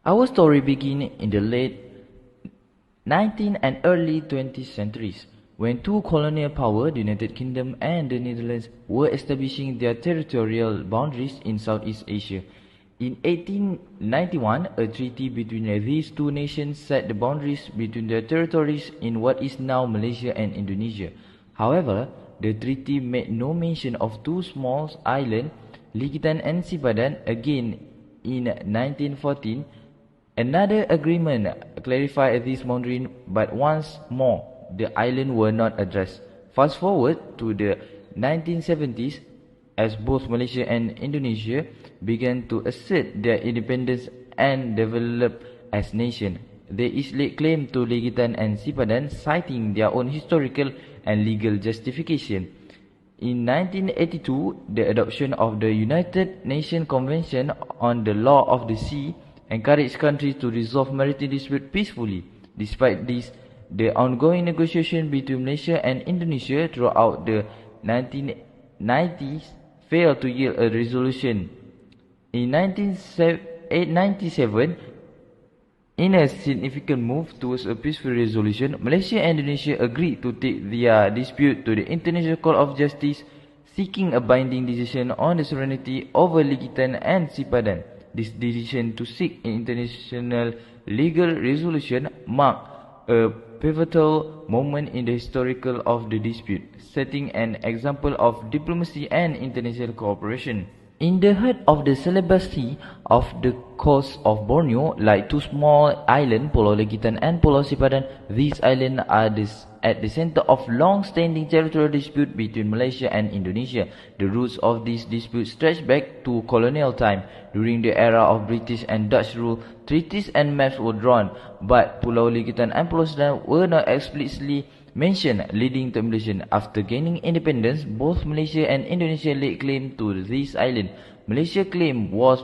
Our story begins in the late 19th and early 20th centuries, when two colonial powers, the United Kingdom and the Netherlands, were establishing their territorial boundaries in Southeast Asia. In 1891, a treaty between these two nations set the boundaries between their territories in what is now Malaysia and Indonesia. However, the treaty made no mention of two small islands, Ligitan and Sipadan. Again, in 1914, another agreement clarified this boundary, but once more, the islands were not addressed. Fast forward to the 1970s, as both Malaysia and Indonesia began to assert their independence and develop as nations. They each laid claim to Ligitan and Sipadan, citing their own historical and legal justification. In 1982, the adoption of the United Nations Convention on the Law of the Sea encouraged countries to resolve maritime disputes peacefully. Despite this, the ongoing negotiations between Malaysia and Indonesia throughout the 1990s failed to yield a resolution. In 1997, in a significant move towards a peaceful resolution, Malaysia and Indonesia agreed to take their dispute to the International Court of Justice, seeking a binding decision on the sovereignty over Ligitan and Sipadan. This decision to seek an international legal resolution marked a pivotal moment in the historical of the dispute, setting an example of diplomacy and international cooperation. In the heart of the celibacy of the coast of Borneo, like two small islands, Pulau Ligitan and Pulau Sipadan, these islands are at the center of long-standing territorial dispute between Malaysia and Indonesia. The roots of this dispute stretch back to colonial time. During the era of British and Dutch rule, treaties and maps were drawn, but Pulau Ligitan and Pulau Sipadan were not explicitly mentioned, leading to emulation. After gaining independence, both Malaysia and Indonesia laid claim to these islands. Malaysia's claim was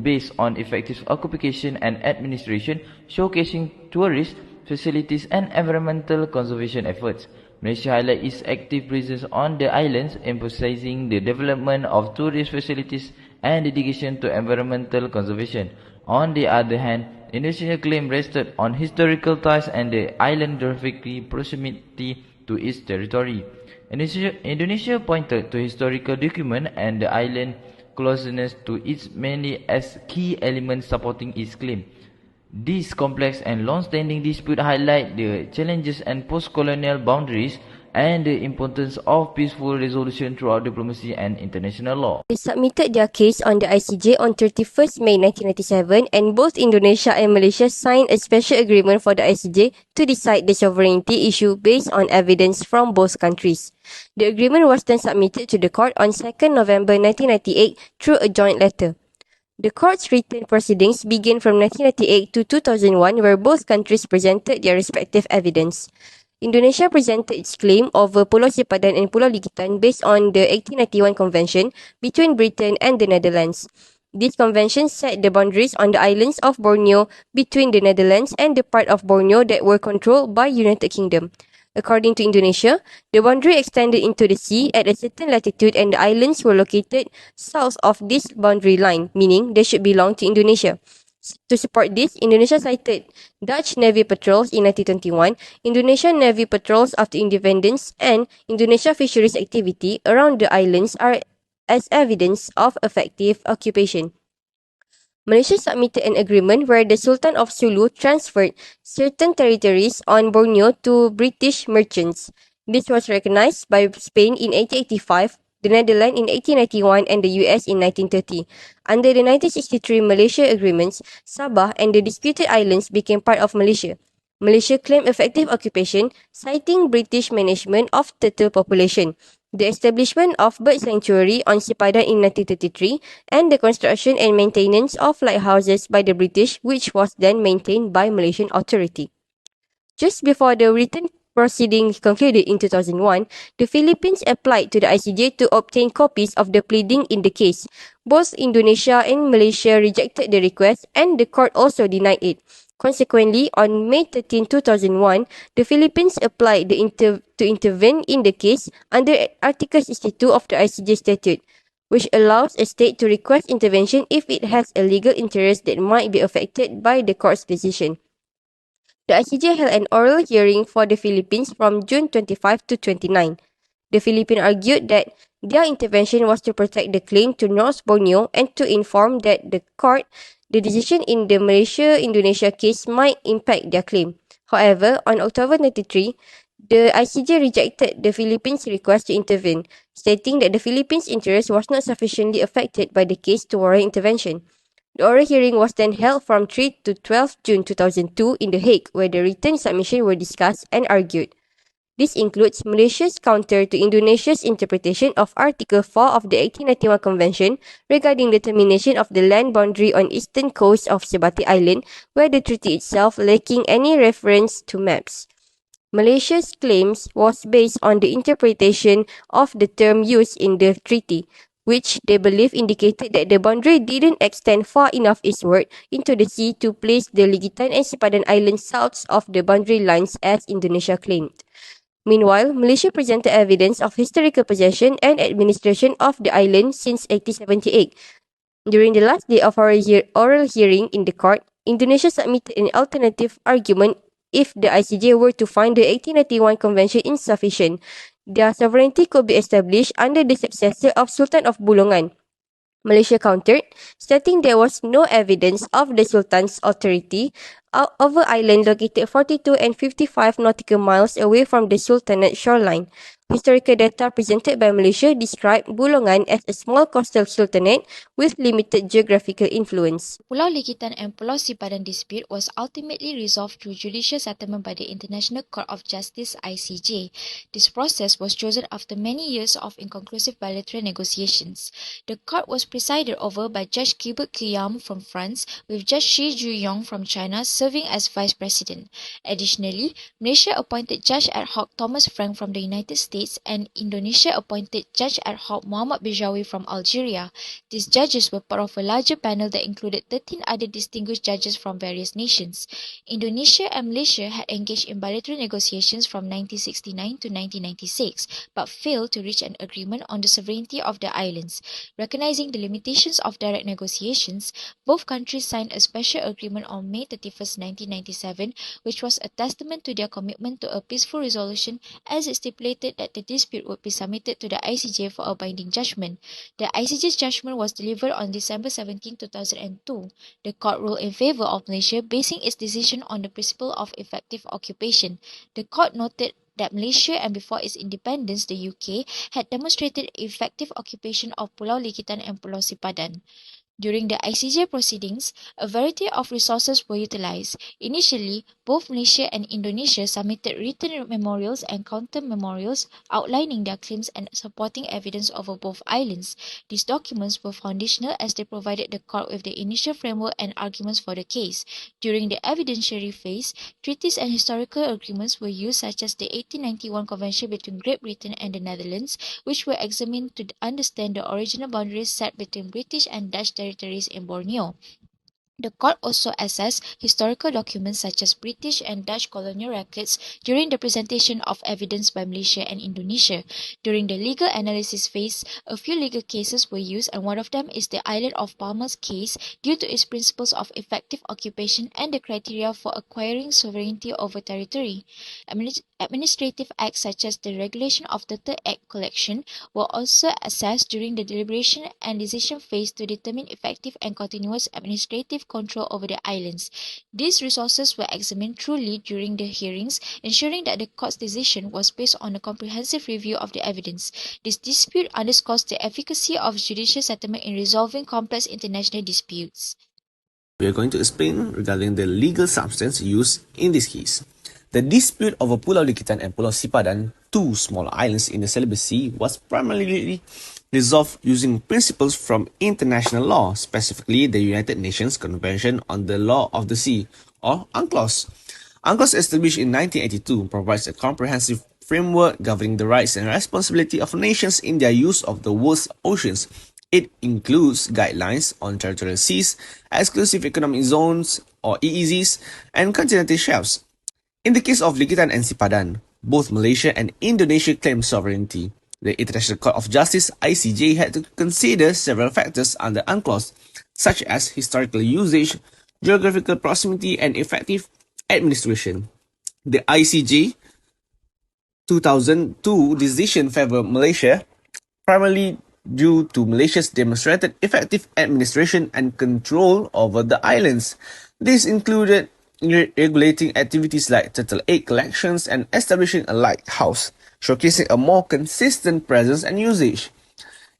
based on effective occupation and administration, showcasing tourist facilities and environmental conservation efforts. Malaysia highlighted its active presence on the islands, emphasizing the development of tourist facilities and dedication to environmental conservation. On the other hand, Indonesia's claim rested on historical ties and the island's geographic proximity to its territory. Indonesia pointed to historical documents and the island's closeness to its mainly as key elements supporting its claim. This complex and long-standing dispute highlight the challenges and post-colonial boundaries and the importance of peaceful resolution throughout diplomacy and international law. They submitted their case on the ICJ on 31st May 1997, and both Indonesia and Malaysia signed a special agreement for the ICJ to decide the sovereignty issue based on evidence from both countries. The agreement was then submitted to the court on 2nd November 1998 through a joint letter. The court's written proceedings began from 1998 to 2001, where both countries presented their respective evidence. Indonesia presented its claim over Pulau Sipadan and Pulau Ligitan based on the 1891 Convention between Britain and the Netherlands. This convention set the boundaries on the islands of Borneo between the Netherlands and the part of Borneo that were controlled by United Kingdom. According to Indonesia, the boundary extended into the sea at a certain latitude and the islands were located south of this boundary line, meaning they should belong to Indonesia. To support this, Indonesia cited Dutch Navy patrols in 1921, Indonesian Navy patrols after independence, and Indonesia fisheries activity around the islands are as evidence of effective occupation. Malaysia submitted an agreement where the Sultan of Sulu transferred certain territories on Borneo to British merchants. This was recognized by Spain in 1885, the Netherlands in 1891, and the US in 1930. Under the 1963 Malaysia Agreements, Sabah and the disputed islands became part of Malaysia. Malaysia claimed effective occupation, citing British management of turtle population, the establishment of bird sanctuary on Sipadan in 1933, and the construction and maintenance of lighthouses by the British, which was then maintained by Malaysian authority. Just before the written proceedings concluded in 2001, the Philippines applied to the ICJ to obtain copies of the pleading in the case. Both Indonesia and Malaysia rejected the request, and the court also denied it. Consequently, on May 13, 2001, the Philippines applied to intervene in the case under Article 62 of the ICJ Statute. which allows a state to request intervention if it has a legal interest that might be affected by the court's decision. The ICJ held an oral hearing for the Philippines from June 25 to 29. The Philippines argued that their intervention was to protect the claim to North Borneo and to inform that the decision in the Malaysia-Indonesia case might impact their claim. However, on October 23, the ICJ rejected the Philippines' request to intervene, stating that the Philippines' interest was not sufficiently affected by the case to warrant intervention. The oral hearing was then held from 3 to 12 June 2002 in The Hague, where the written submissions were discussed and argued. This includes Malaysia's counter to Indonesia's interpretation of Article 4 of the 1891 Convention regarding determination of the land boundary on eastern coast of Sebati Island, where the treaty itself lacking any reference to maps. Malaysia's claims was based on the interpretation of the term used in the treaty, which they believe indicated that the boundary didn't extend far enough eastward into the sea to place the Ligitan and Sipadan Islands south of the boundary lines as Indonesia claimed. Meanwhile, Malaysia presented evidence of historical possession and administration of the island since 1878. During the last day of oral hearing in the court, Indonesia submitted an alternative argument if the ICJ were to find the 1891 Convention insufficient. Their sovereignty could be established under the successor of Sultan of Bulungan. Malaysia countered, stating there was no evidence of the Sultan's authority over island located 42 and 55 nautical miles away from the Sultanate shoreline. Historical data presented by Malaysia described Bulungan as a small coastal sultanate with limited geographical influence. Pulau Ligitan and Pulau Sipadan dispute was ultimately resolved through judicial settlement by the International Court of Justice (ICJ). This process was chosen after many years of inconclusive bilateral negotiations. The court was presided over by Judge Gilbert Guillaume from France, with Judge Shi Juyong from China serving as vice president. Additionally, Malaysia appointed Judge ad hoc Thomas Frank from the United States and Indonesia appointed Judge ad hoc Muhammad Bijawi from Algeria. These judges were part of a larger panel that included 13 other distinguished judges from various nations. Indonesia and Malaysia had engaged in bilateral negotiations from 1969 to 1996, but failed to reach an agreement on the sovereignty of the islands. Recognizing the limitations of direct negotiations, both countries signed a special agreement on May 31, 1997, which was a testament to their commitment to a peaceful resolution, as it stipulated that the dispute would be submitted to the ICJ for a binding judgment. The ICJ's judgment was delivered on December 17, 2002. The court ruled in favor of Malaysia, basing its decision on the principle of effective occupation. The court noted that Malaysia and before its independence, the UK, had demonstrated effective occupation of Pulau Ligitan and Pulau Sipadan. During the ICJ proceedings, a variety of resources were utilized. Initially, both Malaysia and Indonesia submitted written memorials and counter-memorials outlining their claims and supporting evidence over both islands. These documents were foundational as they provided the court with the initial framework and arguments for the case. During the evidentiary phase, treaties and historical agreements were used, such as the 1891 Convention between Great Britain and the Netherlands, which were examined to understand the original boundaries set between British and Dutch territories in Borneo. The court also assessed historical documents such as British and Dutch colonial records during the presentation of evidence by Malaysia and Indonesia. During the legal analysis phase, a few legal cases were used, and one of them is the Island of Palma's case due to its principles of effective occupation and the criteria for acquiring sovereignty over territory. Administrative acts such as the regulation of the Third Act collection were also assessed during the deliberation and decision phase to determine effective and continuous administrative control over the islands. These resources were examined thoroughly during the hearings, ensuring that the court's decision was based on a comprehensive review of the evidence. This dispute underscores the efficacy of judicial settlement in resolving complex international disputes. We are going to explain regarding the legal substance used in this case. The dispute over Pulau Ligitan and Pulau Sipadan, two small islands in the Celebes Sea, was primarily resolved using principles from international law, specifically the United Nations Convention on the Law of the Sea, or UNCLOS. UNCLOS, established in 1982, provides a comprehensive framework governing the rights and responsibility of nations in their use of the world's oceans. It includes guidelines on territorial seas, exclusive economic zones, or EEZs, and continental shelves. In the case of Ligitan and Sipadan, both Malaysia and Indonesia claim sovereignty. The International Court of Justice (ICJ) had to consider several factors under UNCLOS, such as historical usage, geographical proximity, and effective administration. The ICJ 2002 decision favored Malaysia, primarily due to Malaysia's demonstrated effective administration and control over the islands. This included regulating activities like turtle egg collections and establishing a lighthouse, showcasing a more consistent presence and usage.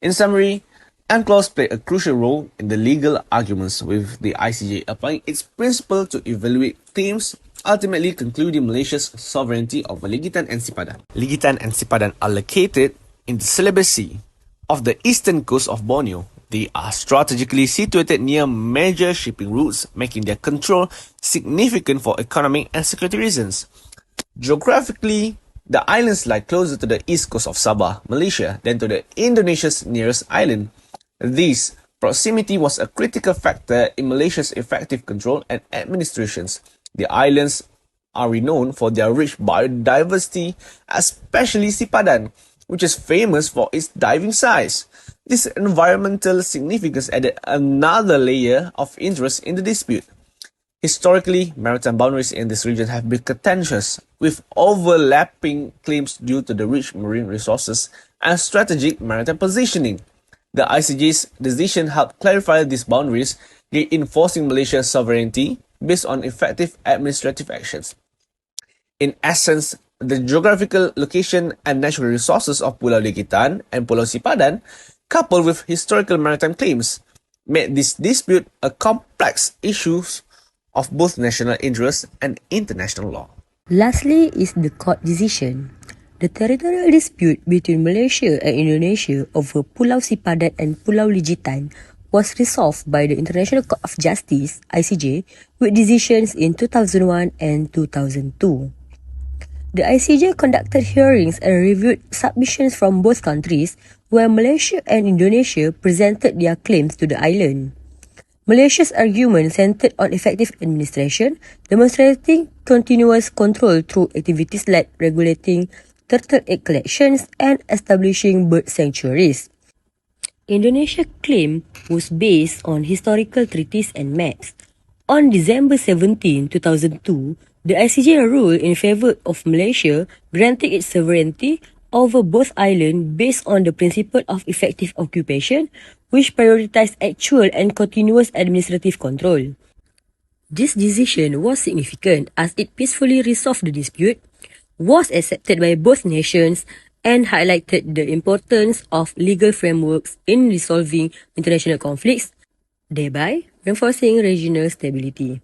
In summary, UNCLOS played a crucial role in the legal arguments, with the ICJ applying its principle to evaluate claims, ultimately concluding Malaysia's sovereignty over Ligitan and Sipadan. Ligitan and Sipadan are located in the Celebes Sea of the eastern coast of Borneo. They are strategically situated near major shipping routes, making their control significant for economic and security reasons. Geographically, the islands lie closer to the east coast of Sabah, Malaysia, than to Indonesia's nearest island. This proximity was a critical factor in Malaysia's effective control and administrations. The islands are renowned for their rich biodiversity, especially Sipadan, which is famous for its diving size. This environmental significance added another layer of interest in the dispute. Historically, maritime boundaries in this region have been contentious, with overlapping claims due to the rich marine resources and strategic maritime positioning. The ICJ's decision helped clarify these boundaries, reinforcing Malaysia's sovereignty based on effective administrative actions. In essence, the geographical location and natural resources of Pulau Ligitan and Pulau Sipadan, coupled with historical maritime claims, made this dispute a complex issue of both national interest and international law. Lastly is the court decision. The territorial dispute between Malaysia and Indonesia over Pulau Sipadan and Pulau Ligitan was resolved by the International Court of Justice (ICJ) with decisions in 2001 and 2002. The ICJ conducted hearings and reviewed submissions from both countries, where Malaysia and Indonesia presented their claims to the island. Malaysia's argument centered on effective administration, demonstrating continuous control through activities like regulating turtle egg collections and establishing bird sanctuaries. Indonesia's claim was based on historical treaties and maps. On December 17, 2002, the ICJ ruled in favor of Malaysia, granting its sovereignty over both islands based on the principle of effective occupation, which prioritized actual and continuous administrative control. This decision was significant as it peacefully resolved the dispute, was accepted by both nations, and highlighted the importance of legal frameworks in resolving international conflicts, thereby reinforcing regional stability.